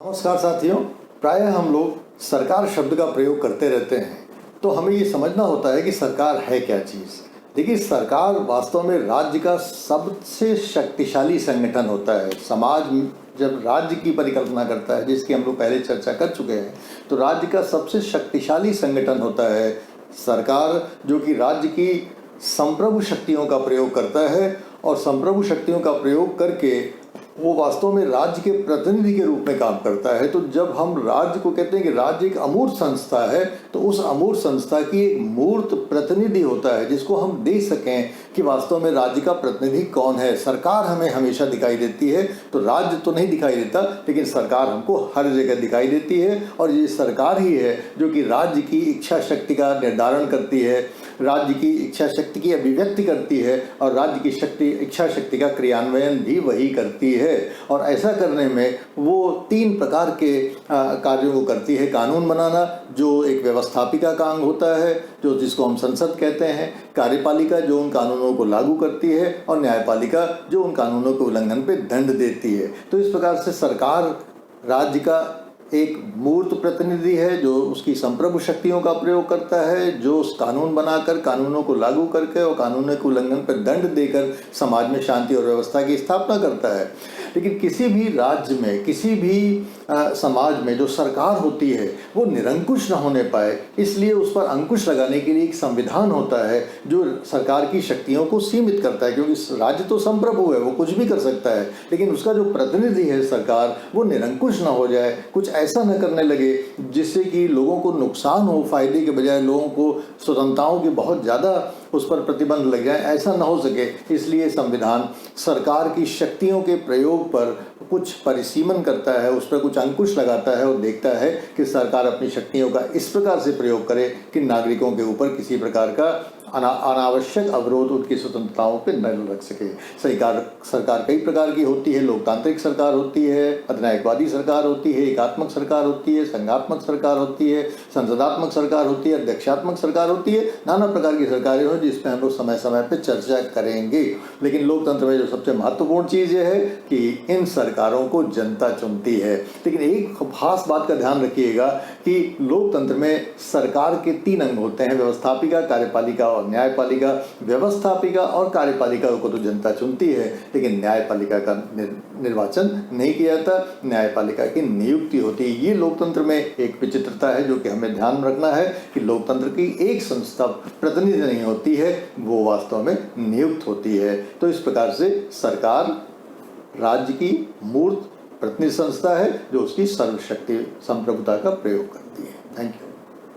नमस्कार साथियों। प्रायः हम लोग सरकार शब्द का प्रयोग करते रहते हैं, तो हमें ये समझना होता है कि सरकार है क्या चीज़। देखिए, सरकार वास्तव में राज्य का सबसे शक्तिशाली संगठन होता है। समाज जब राज्य की परिकल्पना करता है, जिसकी हम लोग पहले चर्चा कर चुके हैं, तो राज्य का सबसे शक्तिशाली संगठन होता है सरकार, जो कि राज्य की संप्रभु शक्तियों का प्रयोग करता है। और संप्रभु शक्तियों का प्रयोग करके वो वास्तव में राज्य के प्रतिनिधि के रूप में काम करता है। तो जब हम राज्य को कहते हैं कि राज्य एक अमूर्त संस्था है, तो उस अमूर्त संस्था की एक मूर्त प्रतिनिधि होता है, जिसको हम देख सकें कि वास्तव में राज्य का प्रतिनिधि कौन है। सरकार हमें हमेशा दिखाई देती है, तो राज्य तो नहीं दिखाई देता, लेकिन सरकार हमको हर जगह दिखाई देती है। और ये सरकार ही है जो कि राज्य की इच्छा शक्ति का निर्धारण करती है, राज्य की इच्छा शक्ति की अभिव्यक्ति करती है, और राज्य की इच्छा शक्ति का क्रियान्वयन भी वही करती है। और ऐसा करने में वो 3 प्रकार के कार्यों को करती है। कानून बनाना, जो एक व्यवस्थापिका का अंग होता है, जिसको हम संसद कहते हैं। कार्यपालिका, जो उन कानूनों को लागू करती है। और न्यायपालिका, जो उन कानूनों के उल्लंघन पे दंड देती है। तो इस प्रकार से सरकार राज्य का एक मूर्त प्रतिनिधि है, जो उसकी संप्रभु शक्तियों का प्रयोग करता है, जो उस कानून बनाकर, कानूनों को लागू करके और कानूनों के उल्लंघन पर दंड देकर समाज में शांति और व्यवस्था की स्थापना करता है। लेकिन किसी भी राज्य में, किसी भी समाज में जो सरकार होती है, वो निरंकुश न होने पाए, इसलिए उस पर अंकुश लगाने के लिए एक संविधान होता है, जो सरकार की शक्तियों को सीमित करता है। क्योंकि राज्य तो संप्रभु है, वो कुछ भी कर सकता है, लेकिन उसका जो प्रतिनिधि है सरकार, वो निरंकुश न हो जाए, कुछ ऐसा न करने लगे जिससे कि लोगों को नुकसान हो, फायदे के बजाय लोगों को स्वतंत्रताओं की बहुत ज़्यादा उस पर प्रतिबंध लग जाए, ऐसा न हो सके। इसलिए संविधान सरकार की शक्तियों के प्रयोग पर कुछ परिसीमन करता है, उस पर कुछ अंकुश लगाता है और देखता है कि सरकार अपनी शक्तियों का इस प्रकार से प्रयोग करे कि नागरिकों के ऊपर किसी प्रकार का अनावश्यक अवरोध उनकी स्वतंत्रताओं पर न रख सके। सरकार कई प्रकार की होती है। लोकतांत्रिक सरकार होती है, अधिनायकवादी सरकार होती है, एकात्मक सरकार होती है, संघात्मक सरकार होती है, संसदात्मक सरकार होती है, अध्यक्षात्मक सरकार होती है। नाना प्रकार की सरकारें हो, जिसमें हम लोग समय समय पर चर्चा करेंगे। लेकिन लोकतंत्र में जो सबसे महत्वपूर्ण चीज़ ये है कि इन सरकारों को जनता चुनती है। लेकिन एक खास बात का ध्यान रखिएगा कि लोकतंत्र में सरकार के 3 अंग होते हैं, व्यवस्थापिका, कार्यपालिका और न्यायपालिका। व्यवस्थापिका और कार्यपालिका को तो जनता चुनती है, लेकिन न्यायपालिका का निर्वाचन नहीं किया जाता, न्यायपालिका की नियुक्ति होती है। ये लोकतंत्र में एक विचित्रता है, जो कि हमें ध्यान रखना है कि लोकतंत्र की एक संस्था प्रतिनिधि नहीं होती है, वो वास्तव में नियुक्त होती है। तो इस प्रकार से सरकार राज्य की मूर्त प्रतिनिधि संस्था है, जो उसकी सर्वशक्ति संप्रभुता का प्रयोग करती है। Thank you.